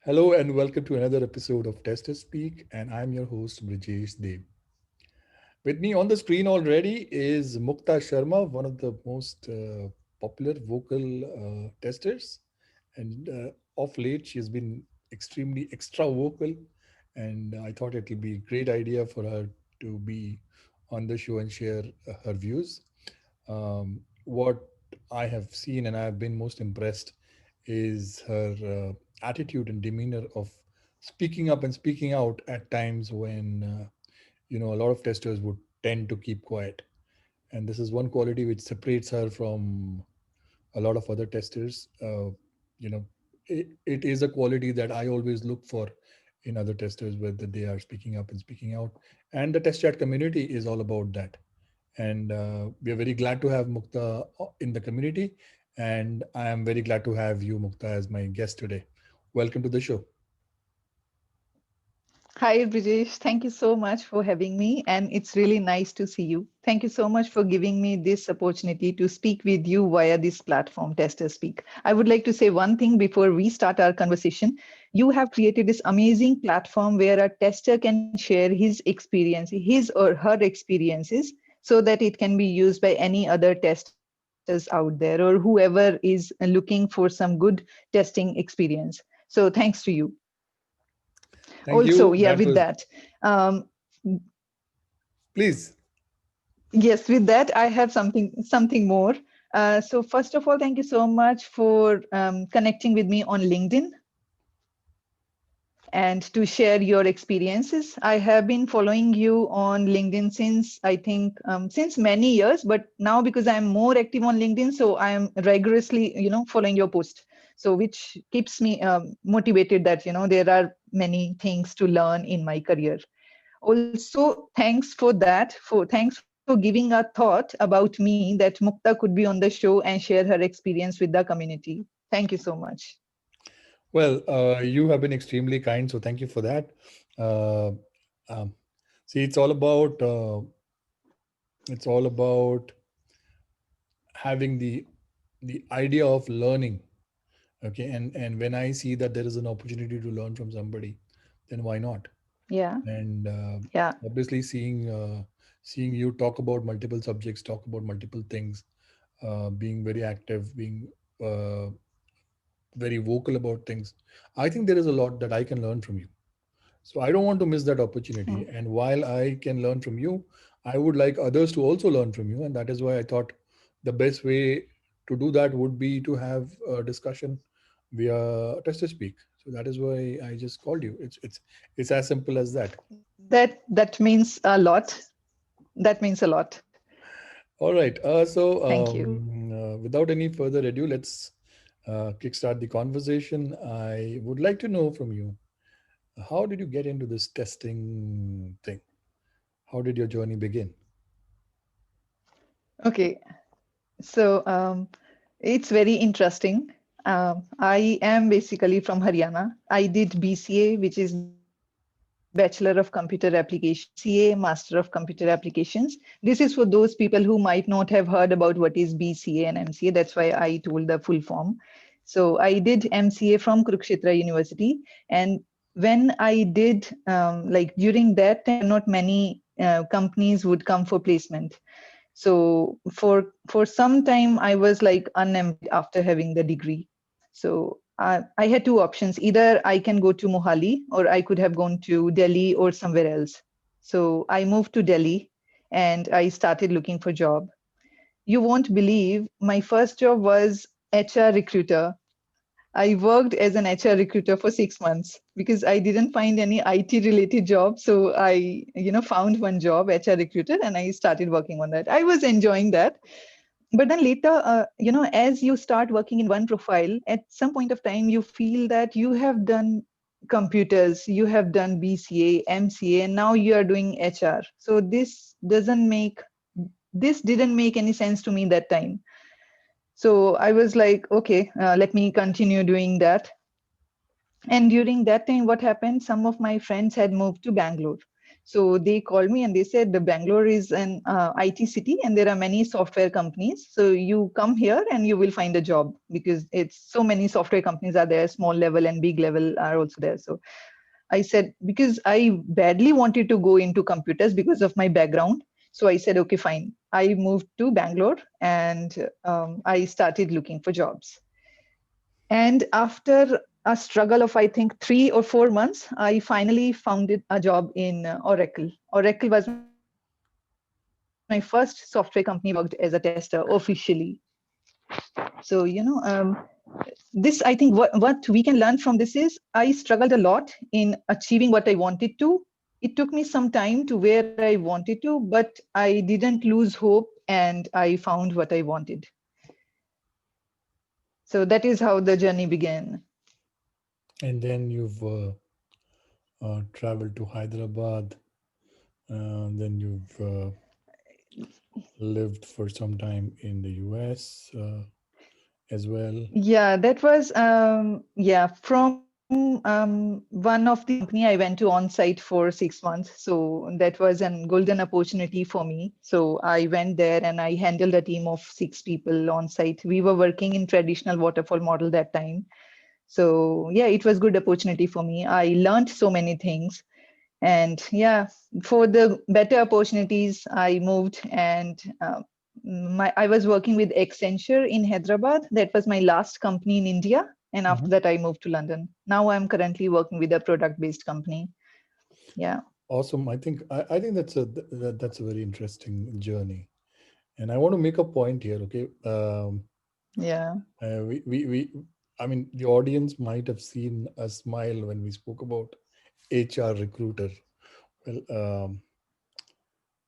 Hello and welcome to another episode of TesterSpeak, and I'm your host Brijesh Dev. With me on the screen already is Mukta Sharma, one of the most popular vocal testers, and of late she has been extremely extra vocal, and I thought it would be a great idea for her to be on the show and share her views. What I have seen and I have been most impressed is her attitude and demeanor of speaking up and speaking out at times when a lot of testers would tend to keep quiet. And this is one quality which separates her from a lot of other testers. It is a quality that I always look for in other testers, whether they are speaking up and speaking out. And the test chat community is all about that. And we are very glad to have Mukta in the community. And I am very glad to have you, Mukta, as my guest today. Welcome to the show. Hi, Brijesh. Thank you so much for having me, and it's really nice to see you. Thank you so much for giving me this opportunity to speak with you via this platform, TesterSpeak. I would like to say one thing before we start our conversation. You have created this amazing platform where a tester can share his experience, his or her experiences, so that it can be used by any other testers out there or whoever is looking for some good testing experience. So thanks to you. Thank Also, yeah, you. with That was, that. Um, please. Yes, with that, I have something more. So first of all, thank you so much for connecting with me on LinkedIn and to share your experiences. I have been following you on LinkedIn since I think since many years, but now because I'm more active on LinkedIn, so I am rigorously, following your post. So which keeps me motivated that there are many things to learn in my career. Also, thanks for that. Thanks for giving a thought about me that Mukta could be on the show and share her experience with the community. Thank you so much. Well, you have been extremely kind, so thank you for that. Uh, um, See, it's all about having the idea of learning. Okay, and when I see that there is an opportunity to learn from somebody, then why not? Yeah, And yeah, obviously, seeing you talk about multiple subjects, talk about multiple things, being very active, being uh, very vocal about things, I think there is a lot that I can learn from you. So I don't want to miss that opportunity. mm, And while I can learn from you, I would like others to also learn from you. And that is why I thought the best way to do that would be to have a discussion via TesterSpeak. So that is why I just called you. It's as simple as that. that means a lot. That means a lot. All right. Thank you. Without any further ado, let's kickstart the conversation. I would like to know from you, how did you get into this testing thing? How did your journey begin? Okay, so it's very interesting. I am basically from Haryana. I did BCA, which is Bachelor of Computer Applications, MCA, Master of Computer Applications. This is for those people who might not have heard about what is BCA and MCA. That's why I told the full form. So I did MCA from Kurukshetra University, and when I did, like during that time, not many companies would come for placement. So for some time I was like unemployed after having the degree. So I had two options: either I can go to Mohali or I could have gone to Delhi or somewhere else. So I moved to Delhi and I started looking for job. You won't believe, my first job was HR recruiter. I worked as an HR recruiter for 6 months because I didn't find any IT related job. So I, found one job, HR recruiter, and I started working on that. I was enjoying that. But then later, as you start working in one profile, at some point of time, you feel that you have done computers, you have done BCA, MCA, and now you are doing HR. So this didn't make any sense to me that time. So I was like, okay, let me continue doing that. And during that time, what happened? Some of my friends had moved to Bangalore. So they called me and they said the Bangalore is an IT city and there are many software companies. So you come here and you will find a job because it's so many software companies are there, small level and big level are also there. So I said, because I badly wanted to go into computers because of my background. So I said, okay, fine. I moved to Bangalore and I started looking for jobs. And after a struggle of, I think, 3 or 4 months, I finally found a job in Oracle. Oracle was my first software company where I worked as a tester officially. So, this, I think, what we can learn from this is I struggled a lot in achieving what I wanted to. It took me some time to where I wanted to, but I didn't lose hope and I found what I wanted. So that is how the journey began. And then you've traveled to Hyderabad. Then you've lived for some time in the US as well. Yeah, that was from one of the company I went to on site for 6 months. So that was a golden opportunity for me. So I went there and I handled a team of 6 people on site. We were working in traditional waterfall model that time. So yeah, it was good opportunity for me. I learned so many things. And yeah, for the better opportunities, I moved and I was working with Accenture in Hyderabad. That was my last company in India. And after Mhm. that, I moved to London. Now I'm currently working with a product-based company. Yeah, Awesome. I think that's a very interesting journey. And I want to make a point here, okay? yeah, We I mean, the audience might have seen a smile when we spoke about HR recruiter. Well,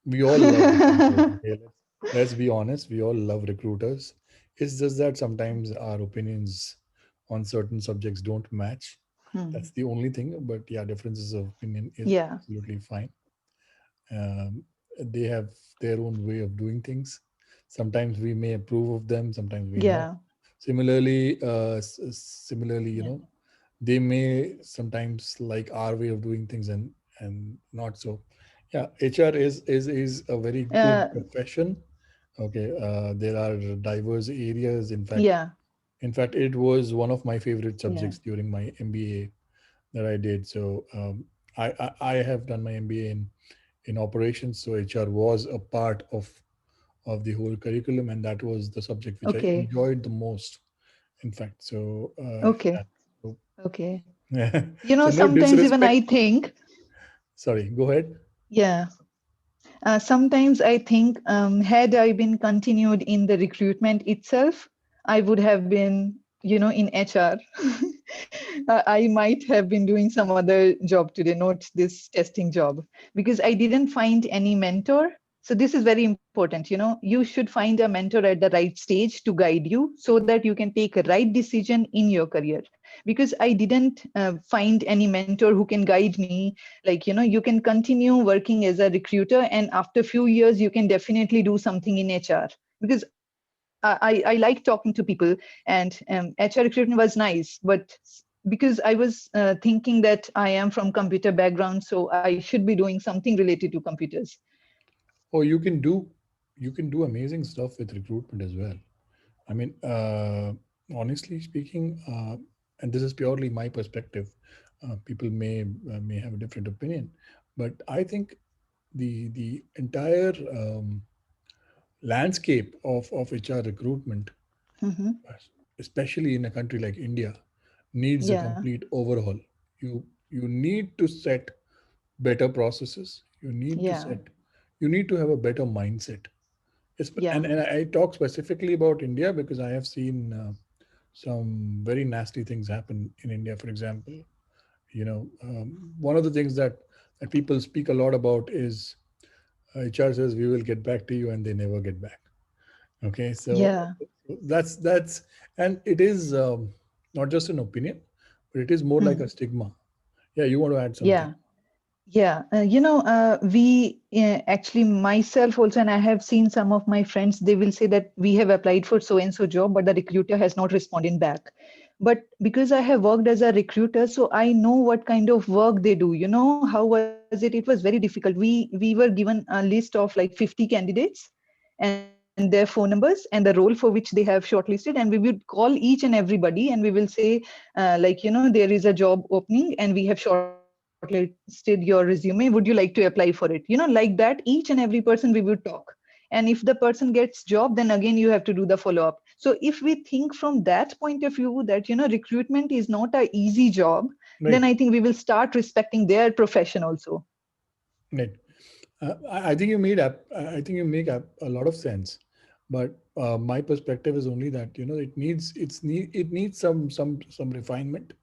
we all love recruiters. Okay, let's be honest. We all love recruiters. It's just that sometimes our opinions on certain subjects don't match. That's hmm. the only thing. But yeah, differences of opinion is Yeah, absolutely fine. um, they have their own way of doing things. Sometimes we may approve of them, sometimes we not. yeah, Similarly, you yeah, know, they may sometimes like our way of doing things and not so. Yeah, HR is a very good uh, profession. Okay, there are diverse areas. yeah, In fact, it was one of my favorite yeah. subjects during my MBA that I did. So I have done my MBA in operations, so HR was a part of the whole curriculum, and that was the subject which I Okay, enjoyed the most. In fact, so okay, yeah, so, okay. so no Sometimes even disrespect. I think, Sorry, go ahead. yeah. Sometimes I think, had I been continued in the recruitment itself, I would have been, in HR. I might have been doing some other job today, not this testing job, because I didn't find any mentor. So this is very important. You should find a mentor at the right stage to guide you so that you can take a right decision in your career. Because I didn't find any mentor who can guide me, like, you can continue working as a recruiter and after a few years you can definitely do something in HR. Because I like talking to people, and HR recruitment was nice, but because I was thinking that I am from computer background, so I should be doing something related to computers. Oh, you can do amazing stuff with recruitment as well. I mean, honestly speaking, and this is purely my perspective. People may have a different opinion, but I think the entire landscape of HR recruitment, Hmm. especially in a country like India, needs a Yeah, complete overhaul. You need to set better processes. yeah, You need to have a better mindset. yeah, And I talk specifically about India because I have seen some very nasty things happen in India. For example, one of the things that people speak a lot about is HR says we will get back to you, and they never get back. Okay, so yeah, that's and it is not just an opinion, but it is more like a hmm, stigma. Yeah, you want to add something? yeah. Yeah, we actually, myself also, and I have seen some of my friends, they will say that we have applied for so and so job, but the recruiter has not responded back. but because I have worked as a recruiter, so I know what kind of work they do. How was it? It was very difficult. We were given a list of like 50 candidates and their phone numbers and the role for which they have shortlisted, and we would call each and everybody and we will say, there is a job opening and we have shortlisted your resume. Would you like to apply for it? Like that, each and every person we would talk. And if the person gets job, then again you have to do the follow up. So if we think from that point of view that recruitment is not a easy job, then I Right. think we will start respecting their profession also. Right. I think I think you make a lot of sense, but my perspective is only that it needs some refinement.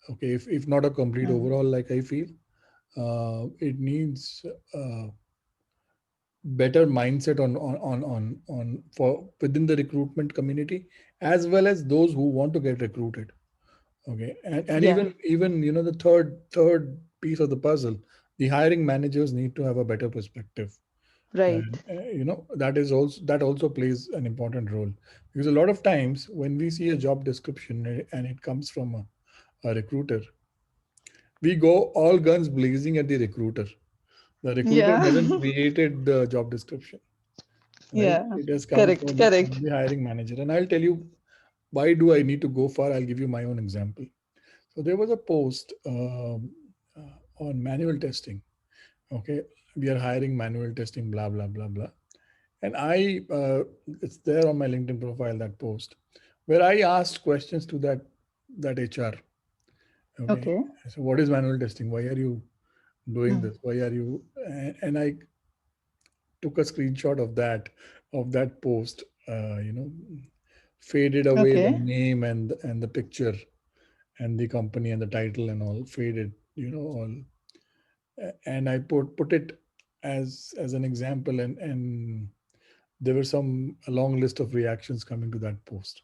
Okay, if not a complete Mm. overall, like I feel, it needs uh, better mindset on for within the recruitment community, as well as those who want to get recruited. Okay, and Yeah, even the third piece of the puzzle, the hiring managers need to have a better perspective, and right. that also plays an important role, because a lot of times when we see a job description and it comes from a recruiter, we go all guns blazing at the recruiter. The recruiter Yeah. hasn't created the job description, right? Yeah. It has come Correct, from correct. the hiring manager. And I'll tell you, why do I need to go far? I'll give you my own example. So there was a post on manual testing. Okay, we are hiring manual testing, blah blah blah blah. And it's there on my LinkedIn profile, that post, where I asked questions to that HR. Okay, Okay. so what is manual testing? Why are you doing Mm. this? Why are you? And I took a screenshot of that post. Faded away the Okay. name and the picture and the company and the title and all faded. All. And I put it as an example, and there were a long list of reactions coming to that post.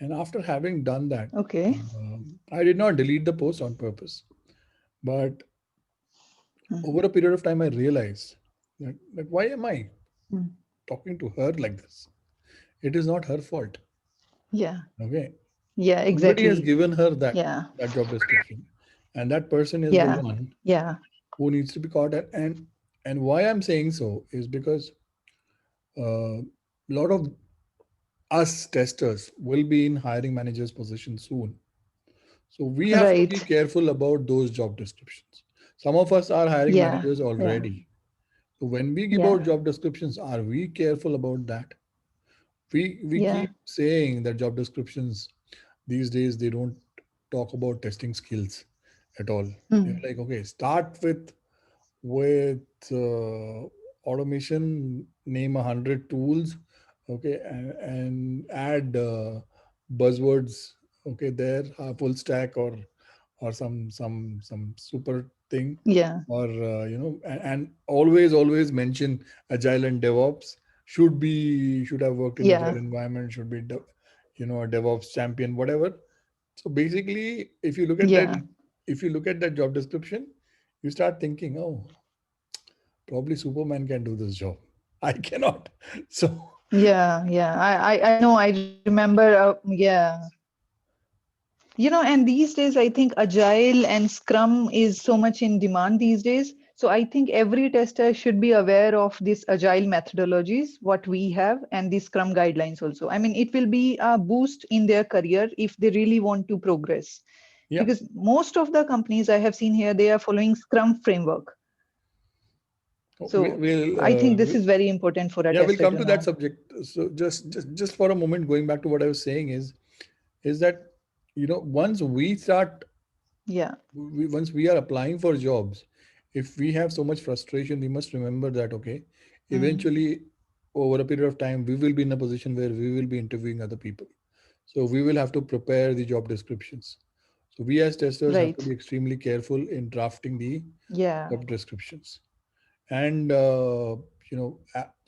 And after having done that, Okay. I did not delete the post on purpose. But Mm. over a period of time, I realized that why am I Mm. talking to her like this? It is not her fault. Yeah. Okay. Yeah, Somebody has exactly. given her Yeah. that job description, and that person is the Yeah. one Yeah. who needs to be caught. And why I'm saying so is because a lot of us testers will be in hiring managers position soon. So we have to be Right. careful about those job descriptions. Some of us are hiring Yeah. managers Yeah. already. So when we give Yeah. out job descriptions, are we careful about that? We Yeah. keep saying that job descriptions these days, they don't talk about testing skills at all. They're Mm. like, okay, start with automation, name 100 tools, okay, and add buzzwords, okay, there, full stack or some super thing, Yeah. or and always mention agile and DevOps. Should have worked in agile Yeah. environment, should be a DevOps champion, whatever. So basically, Yeah. if you look at that job description, you start thinking, oh, probably Superman can do this job. I cannot. So Yeah. Yeah. I know. I remember. Yeah. And these days, I think Agile and Scrum is so much in demand these days. So I think every tester should be aware of this Agile methodologies, what we have, and the Scrum guidelines also. I mean, it will be a boost in their career if they really want to progress. yeah. Because most of the companies I have seen here, they are following Scrum framework. So We'll, I think this is very important for a yeah, we'll tester come to to that know. subject. So just for a moment, going back to what I was saying is that once we start Yeah. once we are applying for jobs, if we have so much frustration, we must remember that, okay, Mm. eventually over a period of time, we will be in a position where we will be interviewing other people. So we will have to prepare the job descriptions. So we as testers have to Right. be extremely careful in drafting the Yeah. job descriptions. And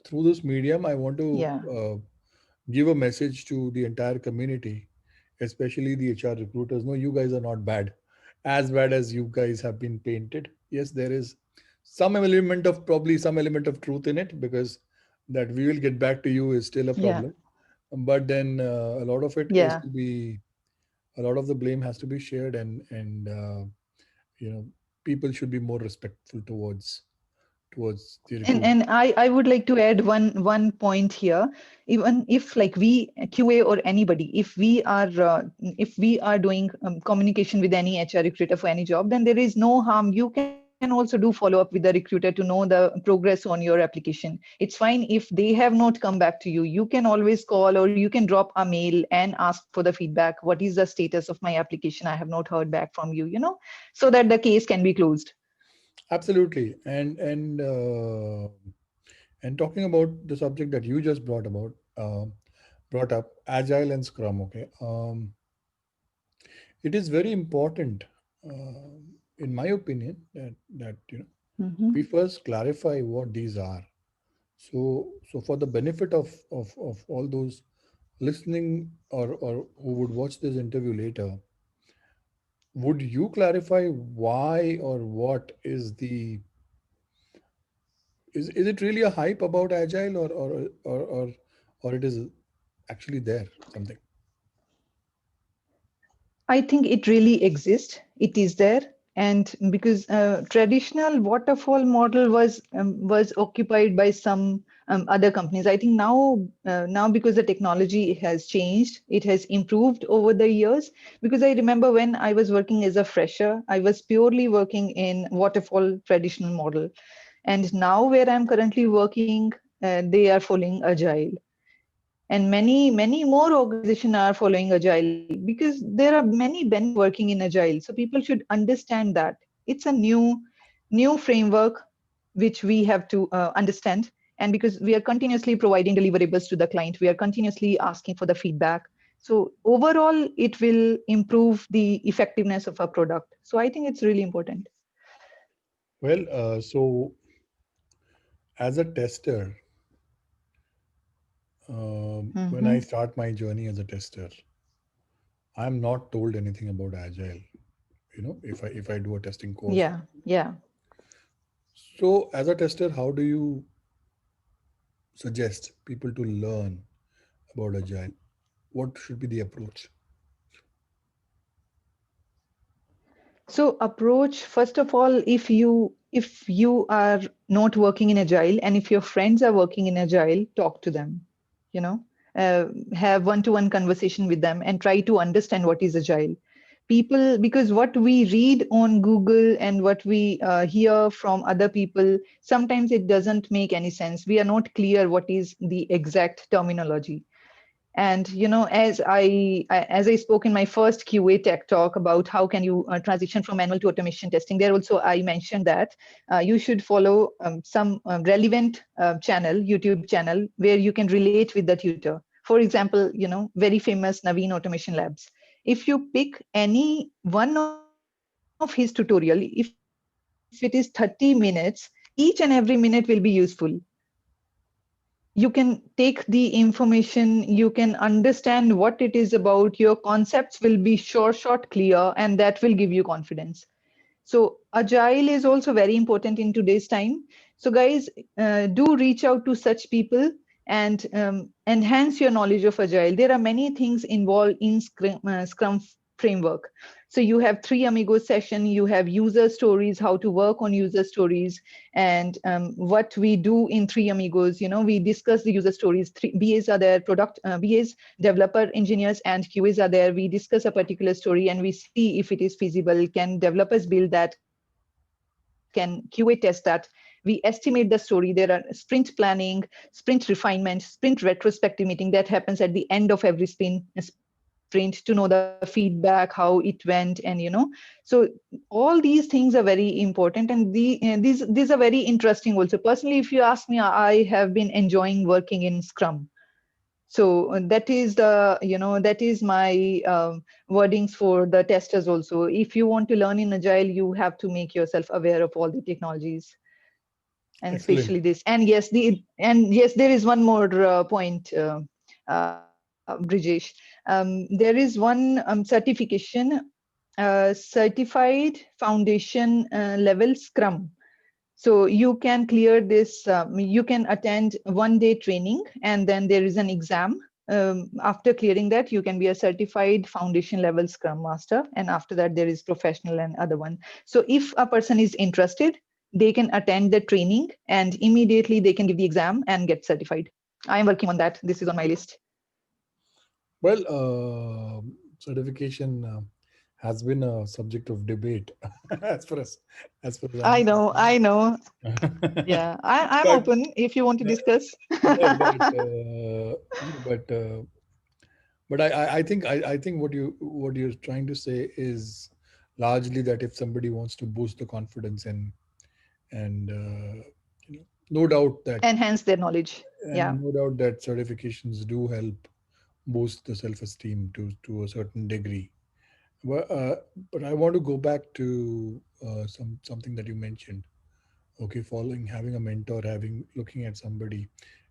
through this medium, I want to Yeah. give a message to the entire community, especially the HR recruiters. No, you guys are not bad, as bad as you guys have been painted. Yes, there is some element of truth in it, because that we will get back to you is still a Yeah. problem. But then a lot of it is Yeah. to be a lot of the blame has to be shared, and you know, people should be more respectful towards the recruit. And I would like to add one point here. Even if like we QA or anybody, if we are doing communication with any HR recruiter for any job, then there is no harm. You can also do follow up with the recruiter to know the progress on your application. It's fine if they have not come back to you. You can always call or you can drop a mail and ask for the feedback. What is the status of my application? I have not heard back from you, so that the case can be closed. Absolutely. And talking about the subject that you just brought up, agile and scrum. Okay, it is very important, in my opinion, that we Mhm. first clarify what these are. So for the benefit of all those listening, or who would watch this interview later, would you clarify why or what is is it really a hype about agile, or it is actually there something? I think it really exists. It is there, and because traditional waterfall model was occupied by some other companies. I think now because the technology has changed, it has improved over the years. Because I remember when I was working as a fresher, I was purely working in waterfall traditional model, and now where I'm currently working, they are following agile, and many more organizations are following agile because there are many benefits of working in agile, so people should understand that it's a new framework which we have to understand. And because we are continuously providing deliverables to the client, we are continuously asking for the feedback, so overall it will improve the effectiveness of our product. So I think it's really important. Well, so as a tester, when I Hmm. start my journey as a tester, I'm not told anything about agile. If I do a testing course. Yeah, yeah. So as a tester, how do you suggest people to learn about agile? What should be the approach? So approach, first of all, if you are not working in agile and if your friends are working in agile, talk to them, you know, have one-to-one conversation with them and try to understand what is agile. People, because what we read on Google and what we hear from other people, sometimes it doesn't make any sense. We are not clear what is the exact terminology. And as I spoke in my first QA tech talk about how can you transition from manual to automation testing, there also I mentioned that you should follow some relevant YouTube channel where you can relate with the tutor. For example, very famous Naveen Automation Labs. If you pick any one of his tutorial, if it is 30 minutes, each and every minute will be useful. You can take the information, you can understand what it is about, your concepts will be short, clear, and that will give you confidence. So agile is also very important in today's time. So guys, do reach out to such people and enhance your knowledge of agile. There are many things involved in Scrum framework. So you have three amigos session, you have user stories, how to work on user stories, and what we do in three amigos. We discuss the user stories. Three BAs are there, product BAs, developer engineers, and QAs are there. We discuss a particular story and we see if it is feasible. Can developers build that? Can QA test that? We estimate the story. There are sprint planning, sprint refinement, sprint retrospective meeting that happens at the end of every sprint to know the feedback, how it went, so all these things are very important, and these are very interesting also. Personally, if you ask me, I have been enjoying working in Scrum. So that is my wordings for the testers also. If you want to learn in agile, you have to make yourself aware of all the technologies, and Excellent. especially this. And yes, there is one more point, Brijesh. There is one certification, certified foundation level Scrum. So you can clear this, you can attend 1 day training, and then there is an exam. After clearing that, you can be a certified foundation level Scrum Master, and after that, there is professional and other one. So if a person is interested, they can attend the training and immediately they can give the exam and get certified. I am working on that. This is on my list. Well, certification has been a subject of debate as far as I'm I know, I know. concerned. Yeah, I'm but open if you want to discuss. you know, but I think what you're trying to say is largely that if somebody wants to boost the confidence and you know, no doubt that Enhance their knowledge. Yeah, and no doubt that certifications do help boost the self-esteem to a certain degree. But, but I want to go back to something that you mentioned. Okay, following, having a mentor, having looking at somebody,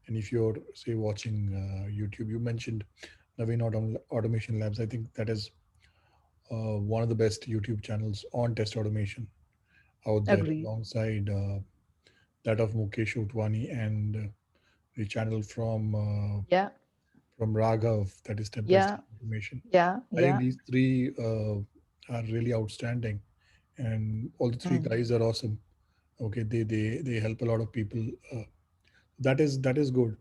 and if you're say watching YouTube, you mentioned Naveen Automation Labs. I think that is one of the best YouTube channels on test automation out there, agree. alongside that of Mukesh Utwani and the channel Yeah, from Raghav, that is Tempest yeah, Automation. yeah, I think yeah. these three are really outstanding, and all the three Mm. guys are awesome. Okay, they help a lot of people. That is good.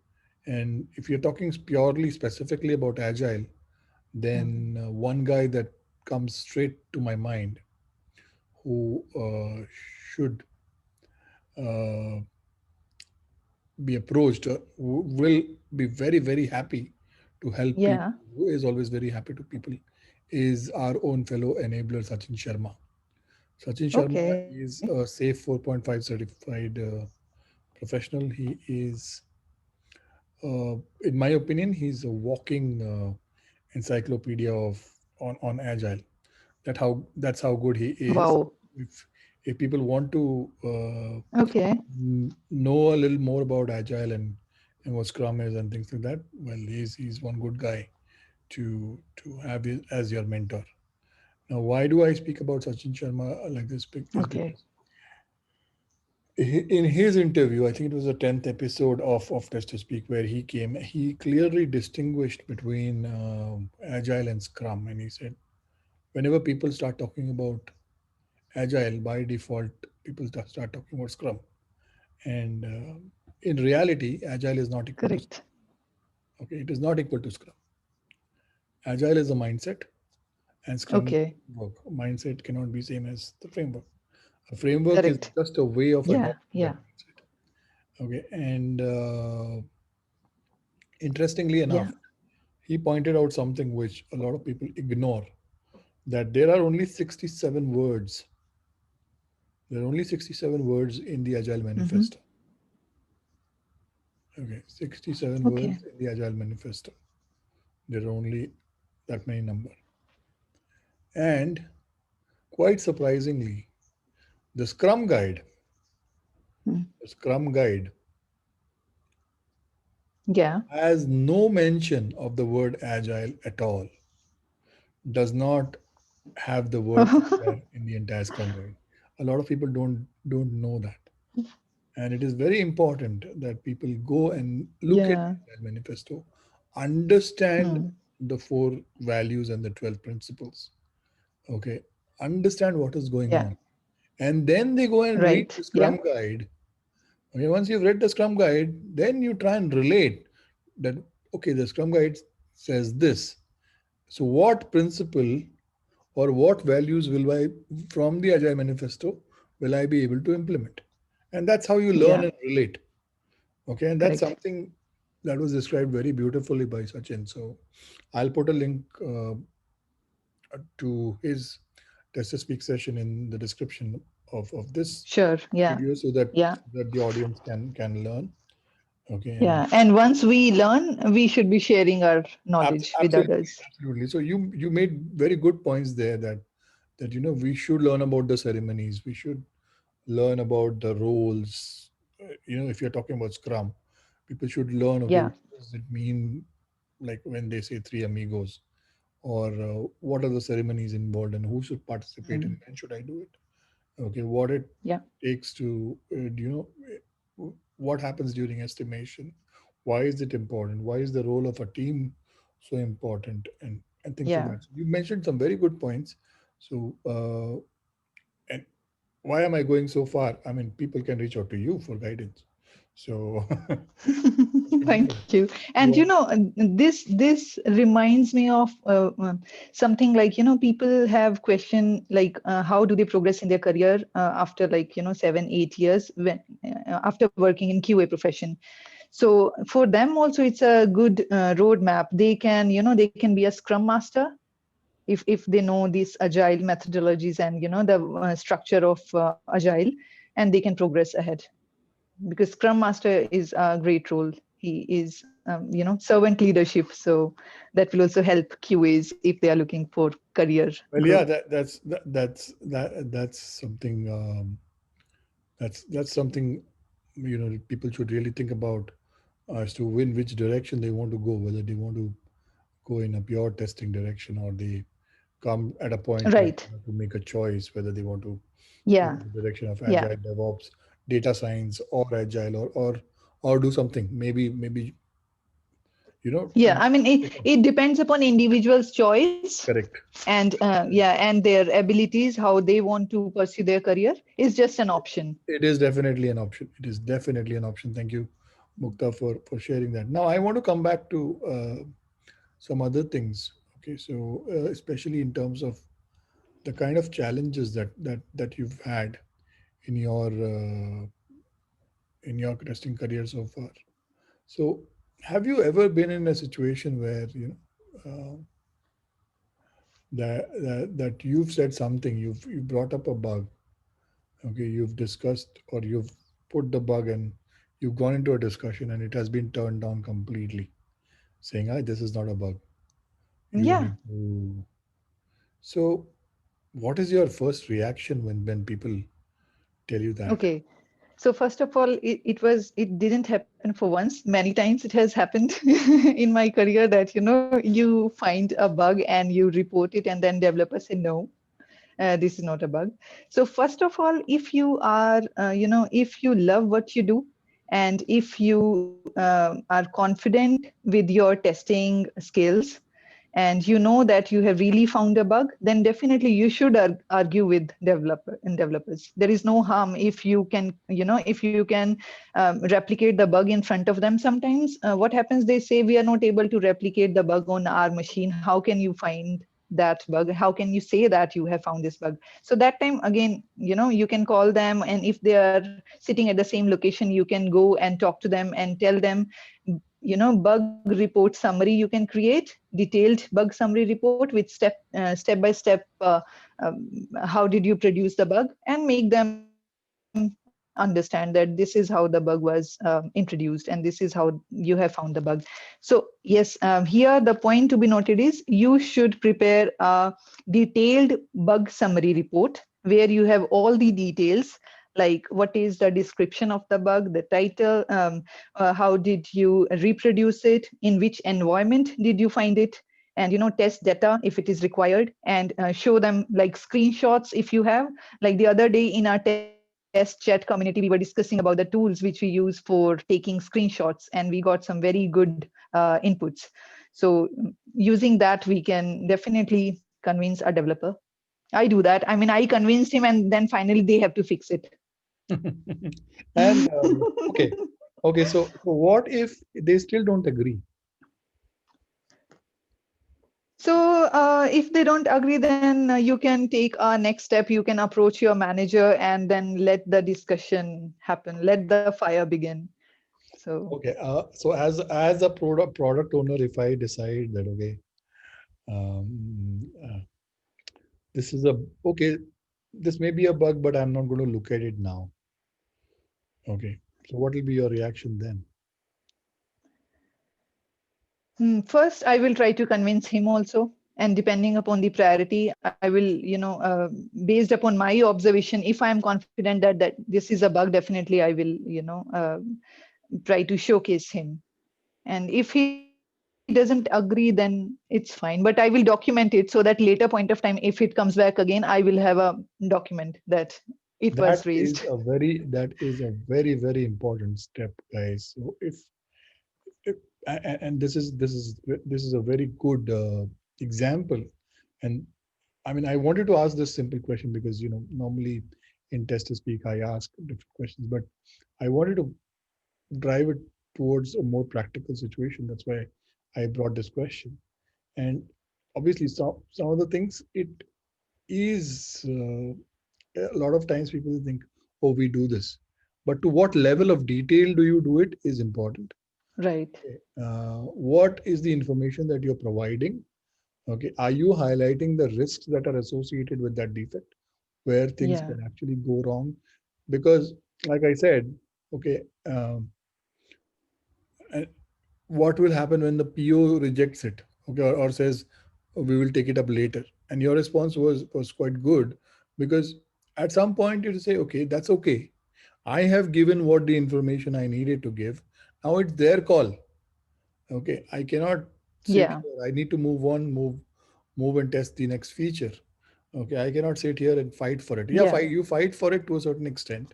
And if you're talking purely specifically about agile, Mm. then one guy that comes straight to my mind who should uh, be approached, who will be very very happy to help people, Yeah. who is always very happy to people, is our own fellow enabler Sachin Sharma. Sachin Sharma Okay. is a safe 4.5 certified professional. He is in my opinion, he's a walking encyclopedia of on agile. That's how good he is. Wow. If people want to Okay. know a little more about agile and what Scrum is and things like that, well, he's one good guy to have as your mentor. Now, why do I speak about Sachin Sharma like this? Is Okay. because in his interview, I think it was the 10th episode of TesterSpeak, where he clearly distinguished between Agile and Scrum. And he said, whenever people start talking about Agile, by default, people start talking about Scrum. And in reality, Agile is not equal to Scrum. Correct. Okay, it is not equal to Scrum. Agile is a mindset, and Scrum is a Okay. framework. Mindset cannot be same as the framework. A framework is Correct. just a way of Yeah. adopting that Yeah. mindset. Okay, and interestingly enough, Yeah. he pointed out something which a lot of people ignore, that there are only 67 words. There are only 67 words in the Agile Mm-hmm. Manifesto. Okay, 67 Okay. words in the Agile Manifesto. There are only that many number. And quite surprisingly, the Scrum Guide, Mm. the Scrum Guide Yeah. has no mention of the word Agile at all. Does not have the word Agile in the entire Scrum Guide. A lot of people don't know that. And it is very important that people go and look at the Yeah. Agile Manifesto, understand Mm. the four values and the 12 principles. Okay. Understand what is going Yeah. on. And then they go and read Right. the Yeah. Scrum Guide. Okay. Once you've read the Scrum Guide, then you try and relate that, okay, the Scrum Guide says this. So, what principle or what values will I, from the Agile Manifesto, will I be able to implement? And that's how you learn Yeah. and relate. Okay, and that's Correct. something that was described very beautifully by Sachin. So I'll put a link to his Tester Speak session in the description of this Sure. Yeah. video, Yeah. so that the audience can learn. Okay, and Yeah. And once we learn, we should be sharing our knowledge with absolutely, others. absolutely. So you made very good points there, that we should learn about the ceremonies. We should learn about the roles. If you're talking about Scrum, people should learn, okay, Yeah. what does it mean, like when they say three amigos, or what are the ceremonies involved and who should participate and Mm. when should I do it. Okay, what it Yeah. takes to what happens during estimation, why is it important, why is the role of a team so important, and things like Yeah. that. So you mentioned some very good points. So and why am I going so far? I mean, people can reach out to you for guidance. So continue. Thank you. Go And on. this reminds me of something like, people have question like, how do they progress in their career after like 7 8 years when after working in QA profession. So for them also it's a good roadmap. They can they can be a scrum master if they know these agile methodologies and the structure of agile, and they can progress ahead, because scrum master is a great role. He is servant leadership, so that will also help QAs if they are looking for career Well, growth. yeah, that's something. That's something, people should really think about, as to in which direction they want to go, whether they want to go in a pure testing direction, or they come at a point where Right. they have to make a choice whether they want to go Yeah. in the direction of Yeah. agile DevOps, data science, or agile, or do something. Maybe you know. Yeah, I mean, it depends upon individual's choice, Correct. and and their abilities, how they want to pursue their career is just an option. It is definitely an option. It is definitely an option. Thank you, Mukta, for sharing that. Now I want to come back to some other things. Okay, so especially in terms of the kind of challenges that you've had in your testing career so far. So, have you ever been in a situation where that you've said something, you brought up a bug, okay, you've discussed, or you've put the bug, and you've gone into a discussion and it has been turned down completely, saying, "Ah, this is not a bug. You Yeah. need to." So, what is your first reaction when people tell you that? Okay. So first of all, it didn't happen for once. Many times it has happened in my career that you find a bug and you report it, and then developers say no, this is not a bug. So first of all, if you are if you love what you do, and if you are confident with your testing skills, and you know that you have really found a bug, then definitely you should argue with developers. There is no harm if you can if you can replicate the bug in front of them. Sometimes what happens, they say we are not able to replicate the bug on our machine. How can you find that bug? How can you say that you have found this bug? So that time again, you can call them, and if they are sitting at the same location, you can go and talk to them and tell them, bug report summary you can create, detailed bug summary report with step by step, how did you produce the bug, and make them understand that this is how the bug was introduced, and this is how you have found the bug. So yes, here the point to be noted is you should prepare a detailed bug summary report where you have all the details, like what is the description of the bug, the title, how did you reproduce it, in which environment did you find it, and test data if it is required, and show them like screenshots if you have. Like the other day in our test chat community, we were discussing about the tools which we use for taking screenshots, and we got some very good inputs. So using that, we can definitely convince a developer. I do that. I mean, I convinced him, and then finally they have to fix it. And okay, okay. So what if they still don't agree? So, if they don't agree, then you can take a next step. You can approach your manager and then let the discussion happen. Let the fire begin. So, Okay. So as a product owner, if I decide that, okay, this is a okay, this may be a bug, but I'm not going to look at it now. Okay. So what will be your reaction then? first, I will try to convince him also. And depending upon the priority, I will, based upon my observation, if I am confident that this is a bug, definitely I will, try to showcase him. And if he doesn't agree, then it's fine. But I will document it so that later point of time, if it comes back again, I will have a document that it was raised. That is a very very important step, guys. So if and this is a very good example. And I mean, I wanted to ask this simple question because normally in test to speak I ask different questions, but I wanted to drive it towards a more practical situation. That's why I brought this question. And obviously, some of the things, it is a lot of times people think, oh, we do this, but to what level of detail do you do it is important. Right. Okay. What is the information that you're providing? Okay, are you highlighting the risks that are associated with that defect, where things Yeah. can actually go wrong? Because, like I said, okay, and what will happen when the PO rejects it, okay, or says, "Oh, we will take it up later," and your response was quite good, because at some point you say, okay, that's okay. I have given what the information I needed to give. Now it's their call. Okay, I cannot sit Yeah. here. I need to move and test the next feature. Okay, I cannot sit here and fight for it. Yeah, Yeah. you fight for it to a certain extent.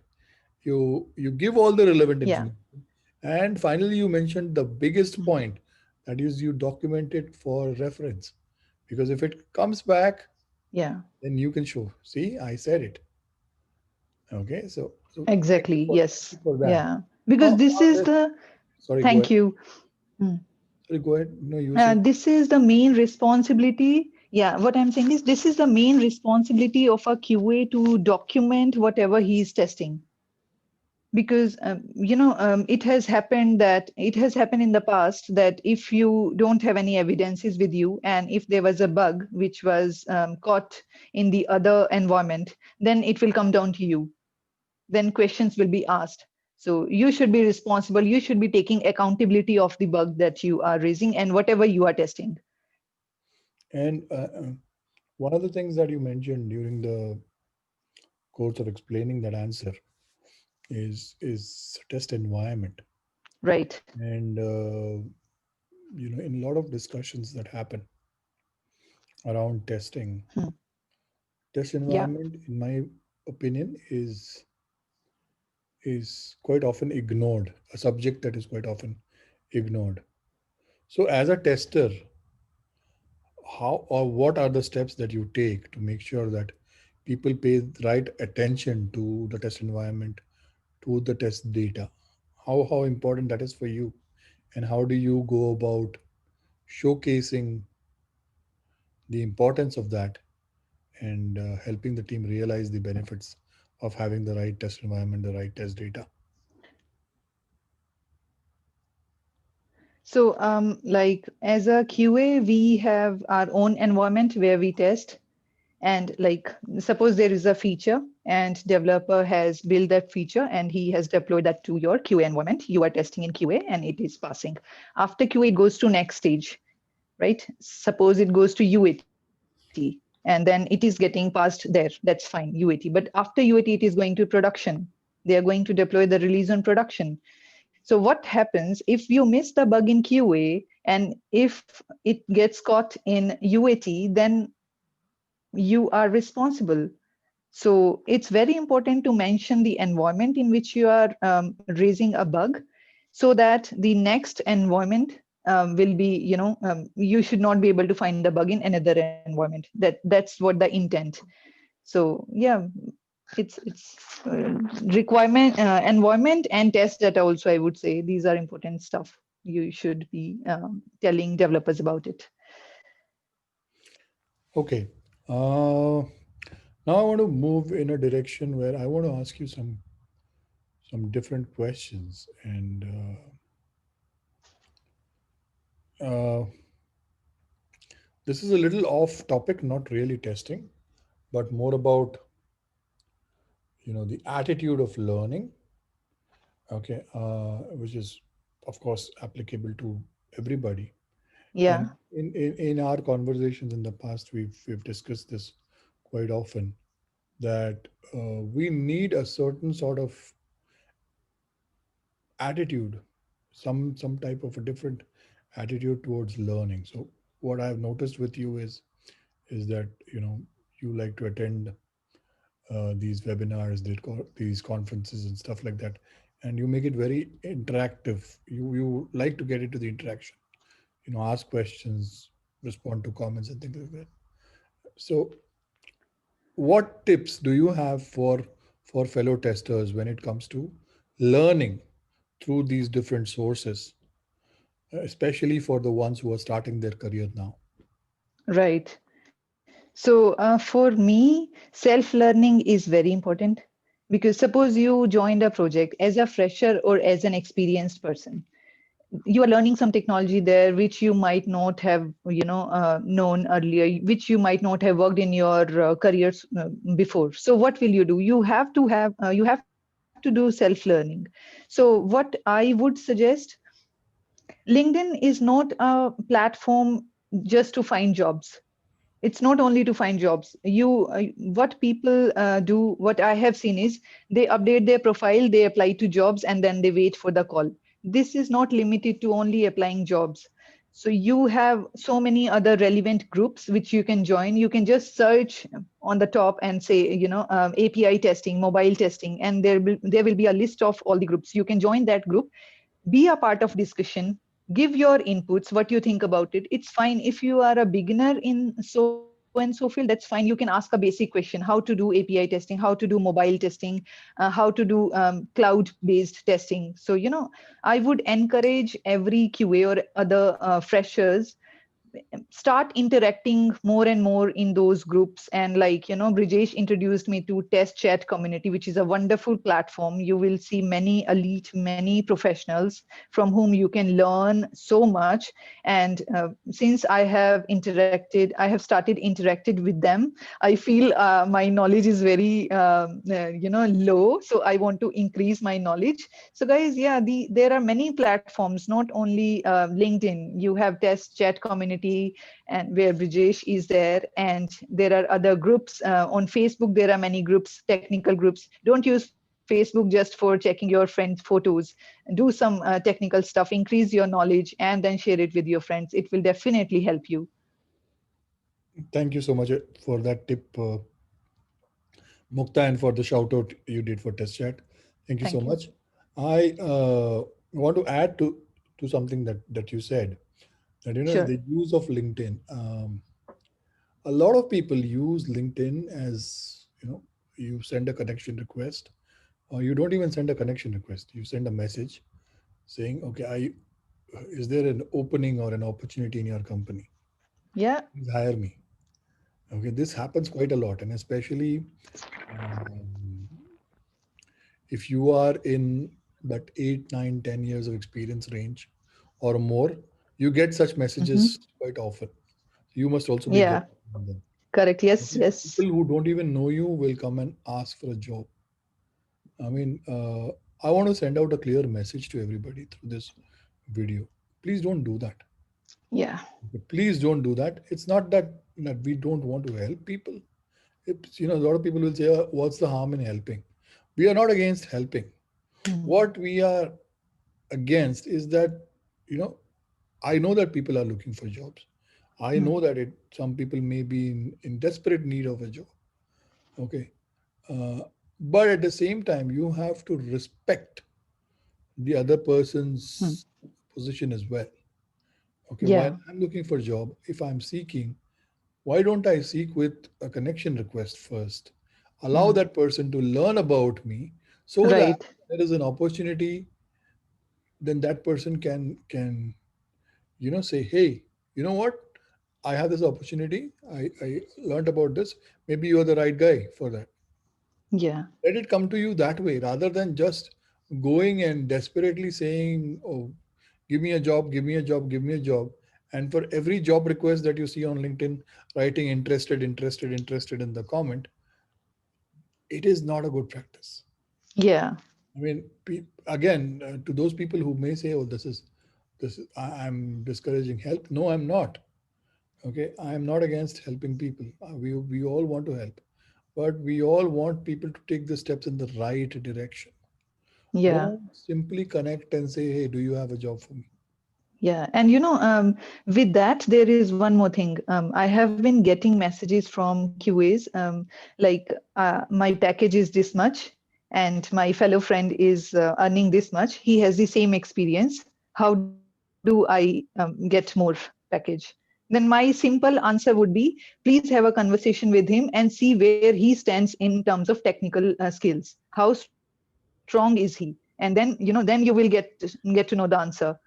You give all the relevant Yeah. information, and finally you mentioned the biggest point, that is you document it for reference, because if it comes back, Yeah. then you can show. See, I said it. Okay, so Exactly. thank Yes. you for that. Yeah. Because Now, this is this. the, Sorry, go thank ahead. you. Mm. Sorry, go ahead. No, you say. This is the main responsibility. Yeah, what I'm saying is this is the main responsibility of a QA to document whatever he is testing. Because it has happened in the past that if you don't have any evidences with you, and if there was a bug which was caught in the other environment, then it will come down to you. Then questions will be asked. So you should be responsible, you should be taking accountability of the bug that you are raising and whatever you are testing. And one of the things that you mentioned during the course of explaining that answer is test environment. Right. And in a lot of discussions that happen around testing, Hmm. test Yeah. environment, in my opinion, is quite often ignored. A subject that is quite often ignored. So, as a tester, how or what are the steps that you take to make sure that people pay the right attention to the test environment, to the test data? How important that is for you, and how do you go about showcasing the importance of that, and helping the team realize the benefits of having the right test environment, the right test data? So, like as a QA, we have our own environment where we test. And like, suppose there is a feature and developer has built that feature and he has deployed that to your QA environment. You are testing in QA and it is passing. After QA, it goes to next stage, right? Suppose it goes to UAT and then it is getting passed there. That's fine, UAT. But after UAT, it is going to production. They are going to deploy the release on production. So what happens if you miss the bug in QA and if it gets caught in UAT, then you are responsible. So it's very important to mention the environment in which you are raising a bug, so that the next environment will be, you should not be able to find the bug in another environment. That's what the intent. So yeah, it's requirement, environment and test data also. I would say these are important stuff. You should be telling developers about it. Okay. Uh, Now I want to move in a direction where I want to ask you some different questions, and this is a little off topic, not really testing, but more about the attitude of learning. Okay, which is of course applicable to everybody. And Yeah. in our conversations in the past, we've discussed this quite often, that we need a certain sort of attitude, some type of a different attitude towards learning. So what I've noticed with you is that you like to attend these webinars, these conferences and stuff like that, and you make it very interactive. You like to get into the interaction, ask questions, respond to comments and things like that. So what tips do you have for fellow testers when it comes to learning through these different sources, especially for the ones who are starting their career now? Right. So for me, self-learning is very important because suppose you joined a project as a fresher or as an experienced person, you are learning some technology there which you might not have known earlier, which you might not have worked in your careers before. So what will you do? You have to do self-learning. So what I would suggest, LinkedIn is not a platform just to find jobs. It's not only to find jobs. What people do, what I have seen is they update their profile, they apply to jobs, and then they wait for the call. This is not limited to only applying jobs. So you have so many other relevant groups which you can join. You can just search on the top and say, API testing, mobile testing, and there will be a list of all the groups. You can join that group, be a part of discussion, give your inputs, what you think about it. It's fine if you are a beginner in so and so field, that's fine. You can ask a basic question: how to do API testing, how to do mobile testing, how to do cloud based testing. So I would encourage every QA or other freshers, start interacting more and more in those groups. And like Brijesh introduced me to Test Chat community, which is a wonderful platform. You will see many elite, many professionals from whom you can learn so much. And since I have started interacted with them, I feel my knowledge is very low, so I want to increase my knowledge. So guys, yeah, there are many platforms, not only LinkedIn. You have Test Chat community, and where Brijesh is there, and there are other groups on Facebook. There are many groups, technical groups. Don't use Facebook just for checking your friends' photos. Do some technical stuff, increase your knowledge, and then share it with your friends. It will definitely help you. Thank you so much for that tip, Mukta, and for the shout out you did for test chat. Thank you so Thank you. much. I want to add to something that you said, that Sure. the use of LinkedIn. A lot of people use LinkedIn as, you send a connection request, or you don't even send a connection request. You send a message saying, okay, is there an opening or an opportunity in your company? Yeah. Please hire me. Okay, this happens quite a lot, and especially um, if you are in that 8, 9, 10 years of experience range or more, you get such messages Hmm. quite often. You must also be Yeah. getting them. Correct. Yes. Okay, Yes. people who don't even know you will come and ask for a job. I mean, I want to send out a clear message to everybody through this video. Please don't do that. Yeah. Please don't do that. It's not that we don't want to help people. A lot of people will say, "What's the harm in helping?" We are not against helping. Mm. What we are against is that, you know, I know that people are looking for jobs. I Mm. know that some people may be in desperate need of a job. Okay, uh, but at the same time, you have to respect the other Mm. person's position as well. Okay, while Yeah. I'm looking for a job, if I'm seeking, why don't I seek with a connection request first? Allow Mm. that person to learn about me so that Right. there is an opportunity, then that person can say, hey, you know what? I have this opportunity. I learned about this. Maybe you're the right guy for that. Yeah. Let it come to you that way rather than just going and desperately saying, oh, give me a job, give me a job, give me a job. And for every job request that you see on LinkedIn, writing interested, interested, interested in the comment, it is not a good practice. Yeah. I mean, again, to those people who may say, oh, I'm discouraging help. No, I'm not. Okay, I am not against helping people. We all want to help, but we all want people to take the steps in the right direction. Yeah. Don't simply connect and say, hey, do you have a job for me? Yeah. And with that, there is one more thing. I have been getting messages from QAs, like my package is this much. and my fellow friend is earning this much. He has the same experience. How do I get more package? Then my simple answer would be, please have a conversation with him and see where he stands in terms of technical skills. How strong is he? And then you will get to know the answer.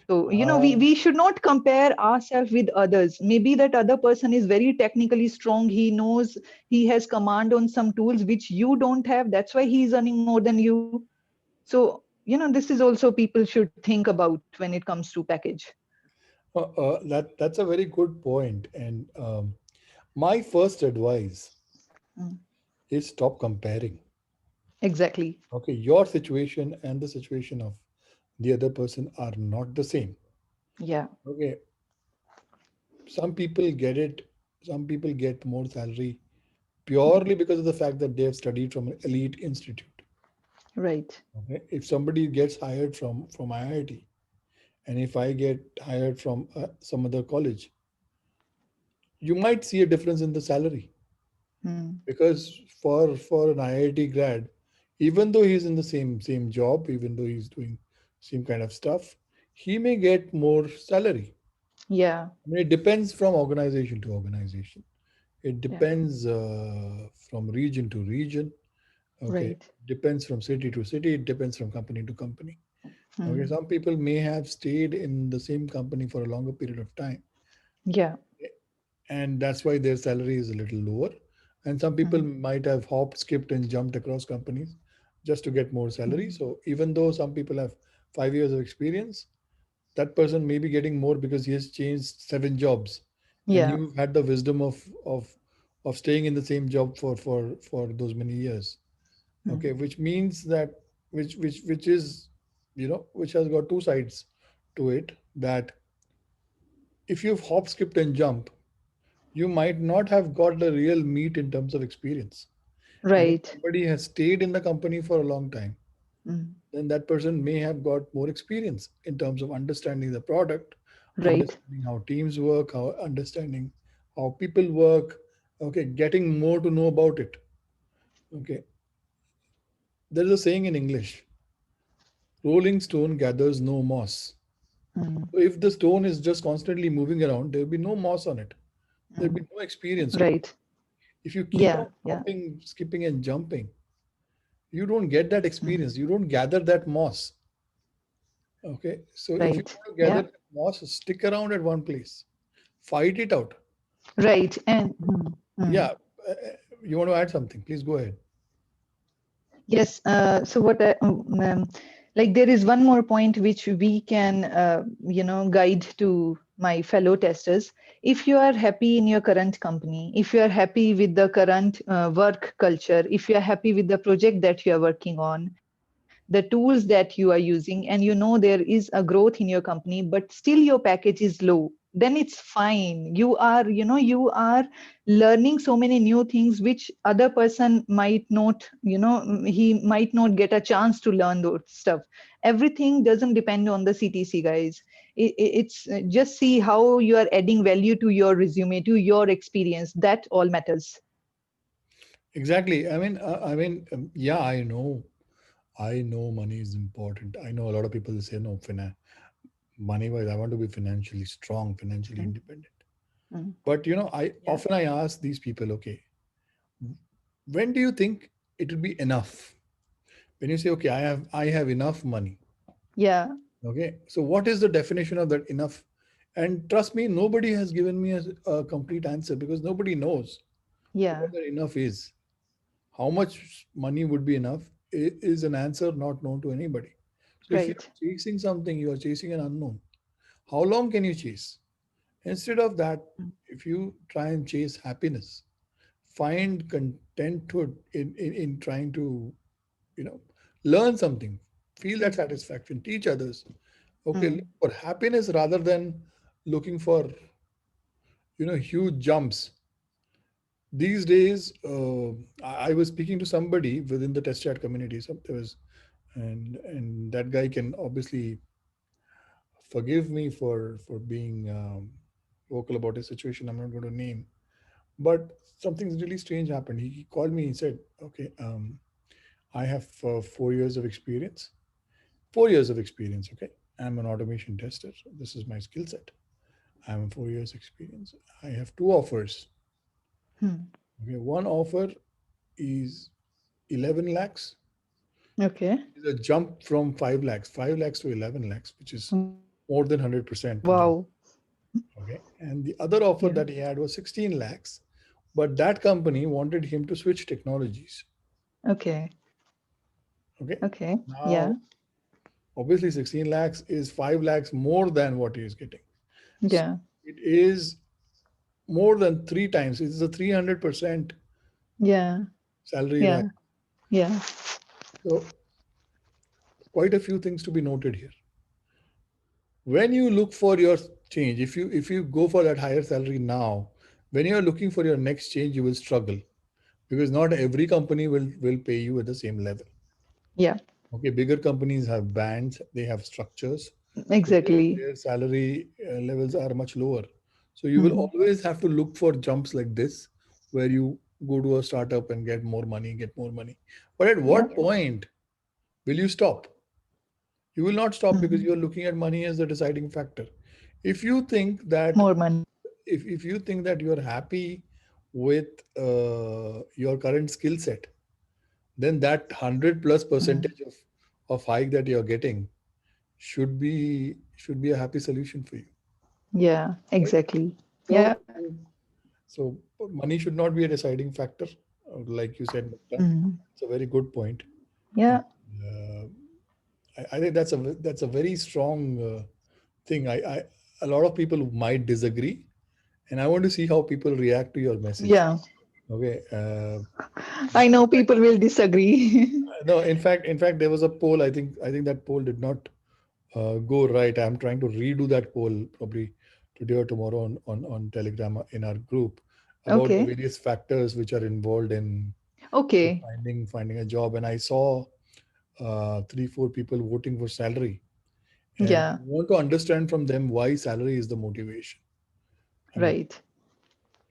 So we should not compare ourselves with others. Maybe that other person is very technically strong. He knows, he has command on some tools which you don't have. That's why he is earning more than you. So this is also people should think about when it comes to package. That's a very good point. And my first advice Mm, is stop comparing. exactly. Okay, your situation and the situation of the other person are not the same. Yeah. Okay, some people get it, some people get more salary purely because of the fact that they have studied from an elite institute. Right. Okay, if somebody gets hired from IIT, and if I get hired from some other college, you might see a difference in the salary, Mm, because for an IIT grad, even though he's in the same job, even though he's doing same kind of stuff, he may get more salary. yeah. I mean, it depends from organization to organization. It Yeah. depends from region to region. Okay, Right. depends from city to city. It depends from company to company. Okay, Mm, some people may have stayed in the same company for a longer period of time, yeah. and that's why their salary is a little lower. And some people Mm, might have hopped, skipped, and jumped across companies just to get more salary. mm, So even though some people have 5 years of experience, that person may be getting more because he has changed 7 jobs, and yeah. you've had the wisdom of staying in the same job for those many years. Okay, Mm, which means that which is, which has got two sides to it. That if you've hop, skipped, and jump, you might not have got the real meat in terms of experience. And if right. somebody has stayed in the company for a long time, Mm, then that person may have got more experience in terms of understanding the product, right. understanding how teams work, how understanding how people work. Okay, getting more to know about it. Okay, there is a saying in English: "Rolling stone gathers no moss." Mm, So if the stone is just constantly moving around, there will be no moss on it. There will mm, be no experience on it. right. If you keep Yeah. on Yeah. hopping, skipping, and jumping, you don't get that Mm, experience. You don't gather that moss. Okay. So if you right. want to gather Yeah. that moss, stick around at one place, fight it out. Right. And Yeah. You want to add something? Please go ahead. yes. So what? Like there is one more point which we can, guide to my fellow testers. If you are happy in your current company, if you are happy with the current work culture, if you are happy with the project that you are working on, the tools that you are using, and you know there is a growth in your company, but still your package is low, then it's fine. You are learning so many new things which other person might not, he might not get a chance to learn those stuff. Everything doesn't depend on the CTC, guys. It's just see how you are adding value to your resume, to your experience. That all matters. Exactly. Yeah, I know money is important. I know a lot of people say no, money wise, I want to be financially strong, financially Mm, independent. mm, But I yeah. often I ask these people, okay, when do you think it will be enough? When you say, okay, I have enough money. Yeah. Okay, so what is the definition of that enough? And trust me, nobody has given me a complete answer, because nobody knows what Yeah. that enough is. How much money would be enough is an answer not known to anybody. So if you're Right. chasing something, you're chasing an unknown. How long can you chase? Instead of that, Mm, if you try and chase happiness, find contenthood in trying to, you know, learn something, feel that mm, satisfaction, teach others. Okay, look mm. for happiness rather than looking for, huge jumps. These days, I was speaking to somebody within the test chat community. So there was, and that guy can obviously forgive me for being vocal about his situation. I'm not going to name, but something really strange happened. He called me. He said, "Okay, I have 4 years of experience. 4 years of experience. Okay, I'm an automation tester. So this is my skill set. I'm 4 years experience. I have two offers. Hmm. Okay, one offer is 11 lakhs. Okay. Is a jump from 5 lakhs, 5 lakhs to 11 lakhs, which is more than Wow. 100% jump. Okay. And the other Yeah. offer that he had was 16 lakhs, but that company wanted him to switch technologies. Okay. Okay. Okay. Now, Yeah. obviously, 16 lakhs is 5 lakhs more than what he is getting. So Yeah. it is more than three times. It's a 300% Yeah. salary rise. Yeah. Yeah. So, quite a few things to be noted here. When you look for your change, if you go for that higher salary now, when you are looking for your next change, you will struggle because not every company will pay you at the same level. Yeah. Okay, bigger companies have bands, they have structures, so Exactly. their salary levels are much lower. So you will Hmm. always have to look for jumps like this, where you go to a startup and get more money, get more money. But at Yeah. what point will you stop? You will not stop because Hmm. you are looking at money as the deciding factor. If you think that More money. if you think that you are happy with your current skill set, then that 100 plus Hmm. percentage of hike that you're getting should be a happy solution for you, Yeah. right? Exactly. So Yeah. so money should not be a deciding factor, like you said, Mukta. Hmm. It's a very good point. And Yeah. uh, I think that's a very strong thing. I a lot of people might disagree, and I want to see how people react to your message. Yeah. Okay. I know people will disagree. No, in fact, there was a poll. I think that poll did not go right. I'm trying to redo that poll probably today or tomorrow on Telegram in our group about the Okay. various factors which are involved in Okay. finding a job. And I saw 3 4 people voting for salary, and I Yeah. want to understand from them why salary is the motivation. I mean, Right.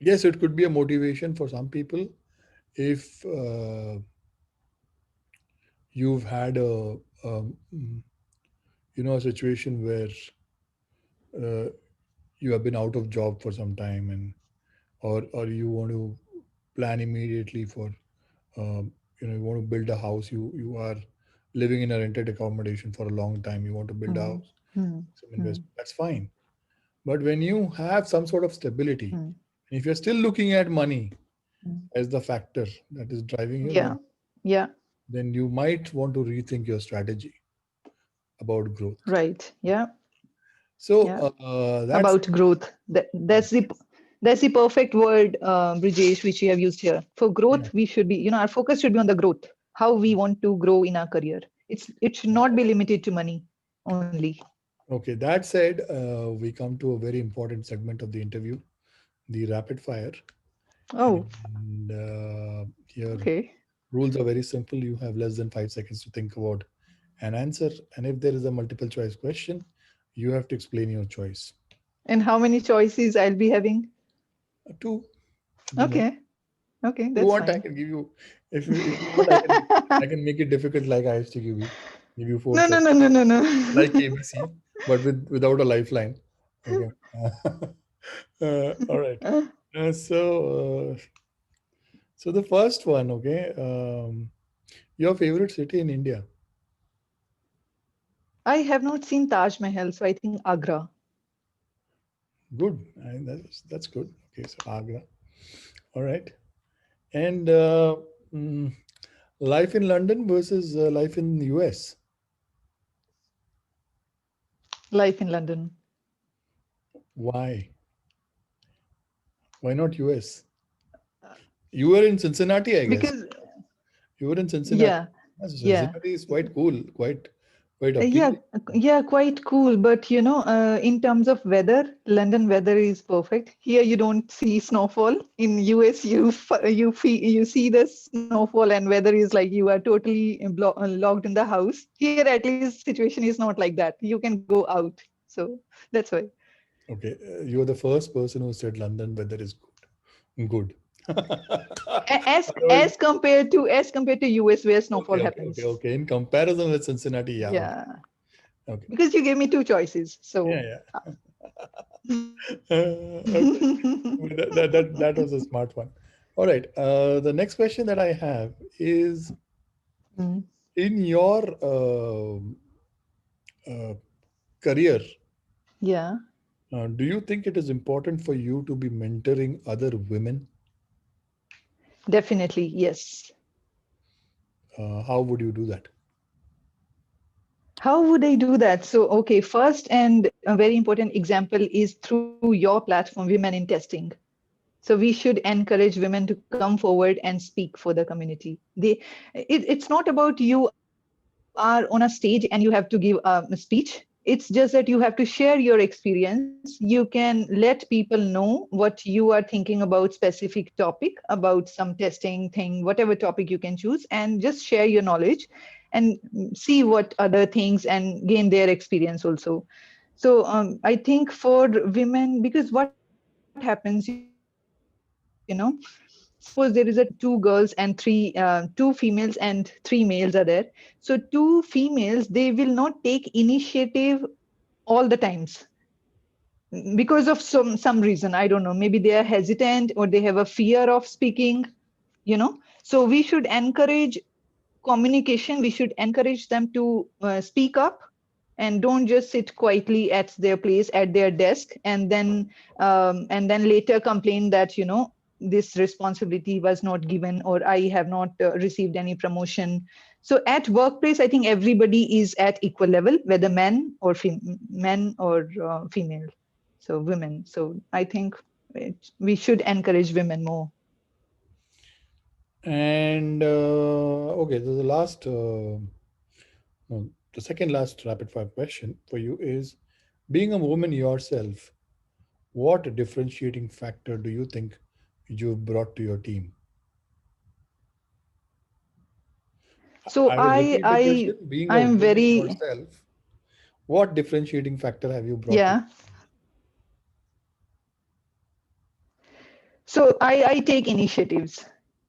yes, it could be a motivation for some people if you've had a situation where uh, you have been out of job for some time, and or you want to plan immediately for you want to build a house. You are living in a rented accommodation for a long time. You want to build a Hmm. house, Hmm. some Hmm. investment. That's fine. But when you have some sort of stability, Hmm. if you're still looking at money Hmm. as the factor that is driving your Yeah. life, Yeah. then you might want to rethink your strategy about growth. Right. Yeah. So Yeah. that's About growth. yeah, That's the perfect word, Brijesh, which you have used here. For yeah. growth, we should be, our focus should be on the growth, how we want to grow in our career. It should not be limited to money only. Okay. That said, we come to a very important segment of the interview, the rapid fire. Oh, And here, okay. rules are very simple. You have less than 5 seconds to think about an answer. And if there is a multiple choice question, you have to explain your choice. And how many choices I'll be having? Two at the most. Okay. Okay, If you that's want, I fine. can give you. If you want, I can make it difficult like I used to give you four No, no, choices no, no, no, no. like ABC, but without a lifeline. Okay. All right. So the first one, okay. Your favorite city in India? I have not seen Taj Mahal, so I think Agra. Good. That's good. Okay, so Agra. All right. And mm, life in London versus life in US. Life in London. Why? Why not US? You were in Cincinnati, I guess. Because, You were in Cincinnati. yeah, Yes, yeah. Cincinnati is quite cool, quite Yeah, appealing. yeah, quite cool. But in terms of weather, London weather is perfect. Here you don't see snowfall. In US, you see the snowfall and weather is like you are totally locked in the house. Here, at least, situation is not like that. You can go out. So that's why. Okay, you're the first person who said London weather is good. Good. Otherwise, as compared to US where snowfall okay, okay, okay, happens. okay. In comparison with Cincinnati, yeah, okay, Yeah, okay, because you gave me two choices. yeah, So yeah. Okay, well, that was a smart one. All right. The next question that I have is mm, in your uh, career, yeah, do you think it is important for you to be mentoring other women? definitely yes. How would you do that? How would I do that? So, okay, first and a very important example is through your platform, Women in Testing. So we should encourage women to come forward and speak for the community. It's not about you are on a stage and you have to give a speech. It's just that you have to share your experience. You can let people know what you are thinking about specific topic, about some testing thing, whatever topic you can choose, and just share your knowledge and see what other things and gain their experience also. So I think for women, because what happens, suppose there is a two girls and two females and three males are there. So two females, they will not take initiative all the times because of some reason. I don't know. Maybe they are hesitant or they have a fear of speaking. So we should encourage communication. We should encourage them to speak up and don't just sit quietly at their place at their desk and then later complain that this responsibility was not given or I have not received any promotion. So at workplace I think everybody is at equal level, whether men or female, so women. So I think we should encourage women more. And okay, the last, no, the second last rapid fire question for you is being a woman yourself, what differentiating factor do you think you've brought to your team? So I will i repeat the i question. Being a i'm woman very yourself, what differentiating factor have you brought to? yeah. So I take initiatives.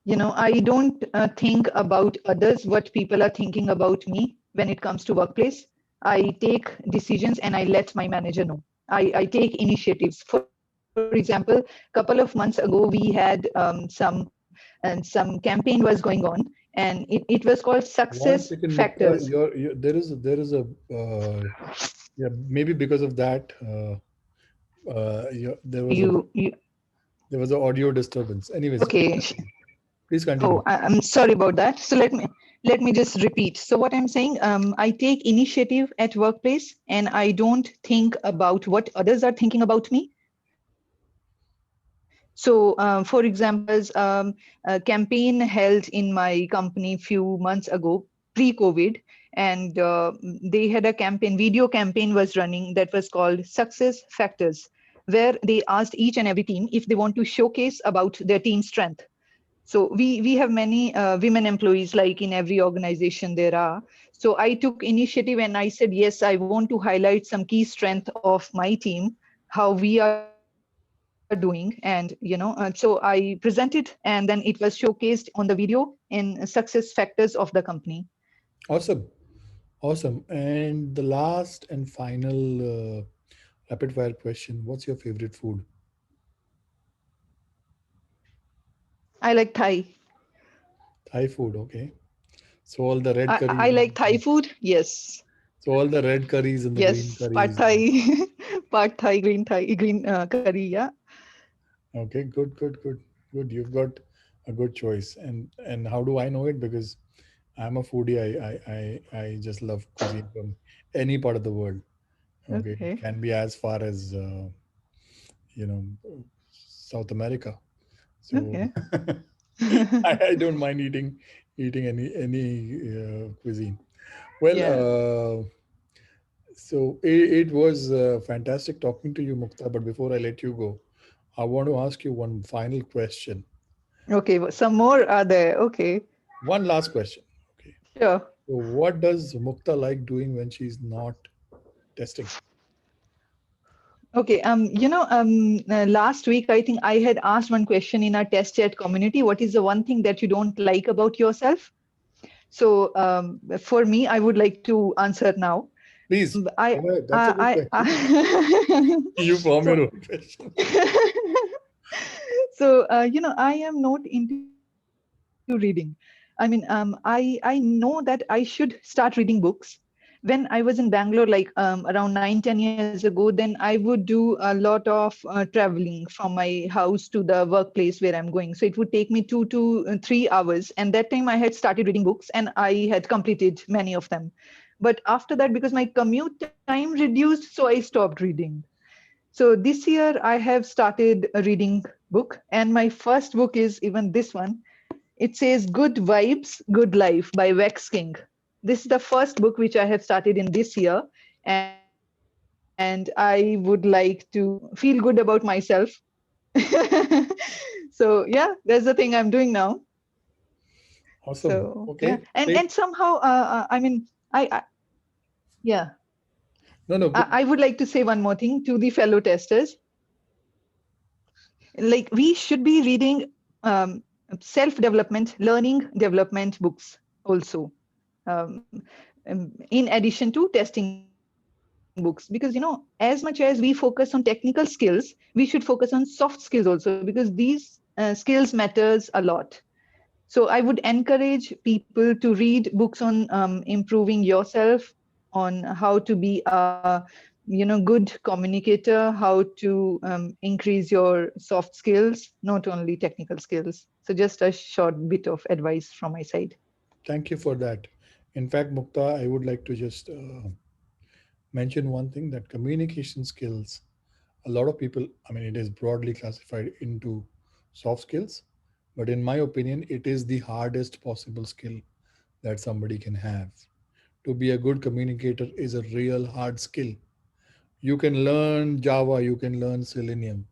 I don't think about others, what people are thinking about me when it comes to workplace. I take decisions and I let my manager know. I take initiatives. For example, couple of months ago, we had some campaign was going on, and it was called Success One second, Mukta, Factors. there is a yeah, maybe because of that You there was an audio disturbance. Anyways, okay? please continue. Oh, I'm sorry about that. So let me just repeat. So what I'm saying, I take initiative at workplace, and I don't think about what others are thinking about me. So, for example, there was a campaign held in my company few months ago, pre-COVID, and they had a campaign, video campaign was running that was called Success Factors, where they asked each and every team if they want to showcase about their team strength. So we have many women employees, like in every organization there are. So I took initiative and I said, yes, I want to highlight some key strength of my team, how we are doing. And so I presented, and then it was showcased on the video in success factors of the company. Awesome. Awesome. And the last and final rapid fire question, what's your favorite food? I like Thai. Thai food, okay. So all the red I curries, like Thai food. Yes. so all the red curries and the green Yes. Pad curries. Thai. Pad Thai, green curry. Yeah. Okay, good, good, good, good. You've got a good choice. And how do I know it? Because I'm a foodie. I just love cuisine from any part of the world. Okay, it Okay. can be as far as you know South America. So Okay. I don't mind eating any cuisine. Well, Yeah. so it was fantastic talking to you, Mukta. But before I let you go, I want to ask you one final question. Okay. Some more are there. Okay. One last question. Okay. Sure. So what does Mukta like doing when she's not testing? Okay. Last week I think I had asked one question in our test chat community. What is the one thing that you don't like about yourself? So for me, I would like to answer now. Please, I, that's a good question. You form so your own question. I am not into reading. I know that I should start reading books. When I was in Bangalore, like around 9, 10 years ago, then I would do a lot of traveling from my house to the workplace where I'm going. So it would take me 2 to 3 hours. And that time I had started reading books and I had completed many of them. But after that, because my commute time reduced, so I stopped reading. So this year I have started reading book, and my first book is even this one. It says Good Vibes, Good Life by Vex King. This is the first book which I have started in this year, and I would like to feel good about myself. So yeah, that's the thing I'm doing now. So Awesome. yeah, Okay. and Great. somehow I yeah, No, no. I would like to say one more thing to the fellow testers. Like we should be reading um, self-development, learning development books also, um, in addition to testing books, because as much as we focus on technical skills, we should focus on soft skills also, because these skills matters a lot. So I would encourage people to read books on improving yourself, on how to be a good communicator, how to increase your soft skills, not only technical skills. So just a short bit of advice from my side. Thank you for that. In fact, Mukta, I would like to just mention one thing, that communication skills, a lot of people, I mean, it is broadly classified into soft skills, but in my opinion, it is the hardest possible skill that somebody can have. To be a good communicator is a real hard skill. You can learn Java, you can learn Selenium,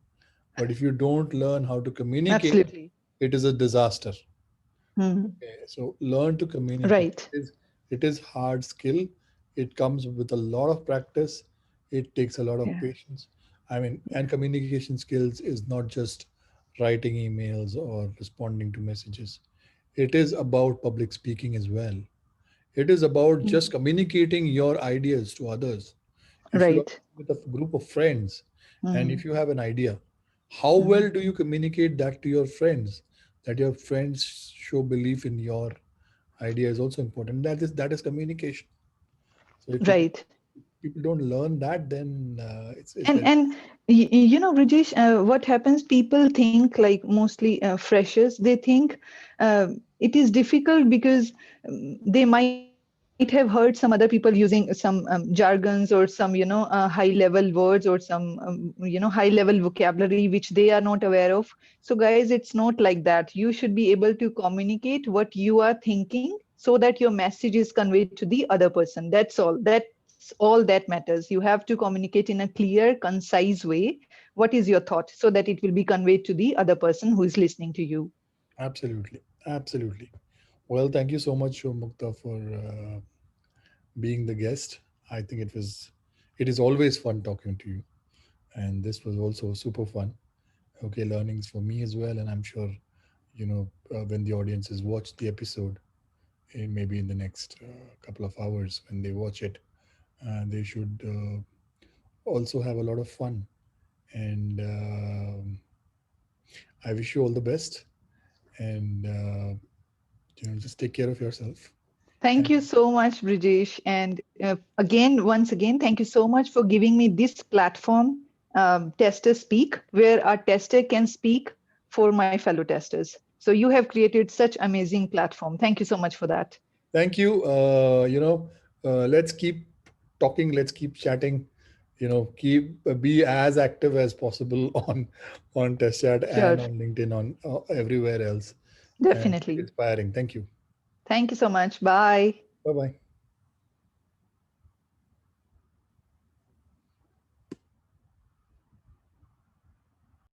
but if you don't learn how to communicate, Absolutely. it is a disaster. Hmm. Okay, so learn to communicate. Right. It is hard skill. It comes with a lot of practice. It takes a lot of Yeah. patience. I mean, and communication skills is not just writing emails or responding to messages. It is about public speaking as well. It is about just Mhm. communicating your ideas to others. If you are Right. with a group of friends and if Mhm. you have an idea, how well Mhm. do you communicate that to your friends? That your friends show belief in your idea is also important. That is communication. So if Right. people don't learn that, then it's and very. and Rajesh, what happens, people think, like mostly freshers, they think it is difficult because they might have heard some other people using some jargons or some high level words or some high level vocabulary which they are not aware of. So guys, it's not like that. You should be able to communicate what you are thinking so that your message is conveyed to the other person. That's all that matters. You have to communicate in a clear, concise way what is your thought, so that it will be conveyed to the other person who is listening to you. Absolutely, absolutely. Well, thank you so much, Mukta, for being the guest. I think it is always fun talking to you, and this was also super fun. Okay, learnings for me as well, and I'm sure when the audiences watch the episode, maybe in the next couple of hours when they watch it, they should also have a lot of fun. And I wish you all the best, and just take care of yourself. Thank And you so much, Brijesh. And once again, thank you so much for giving me this platform, Tester Speak, where our tester can speak for my fellow testers. So you have created such amazing platform. Thank you so much for that. thank you. Let's keep talking. Let's keep chatting. Keep be as active as possible on Test Chat Sure, and on LinkedIn, on everywhere else. And keep definitely. inspiring. Thank you. Thank you so much. Bye. Bye bye.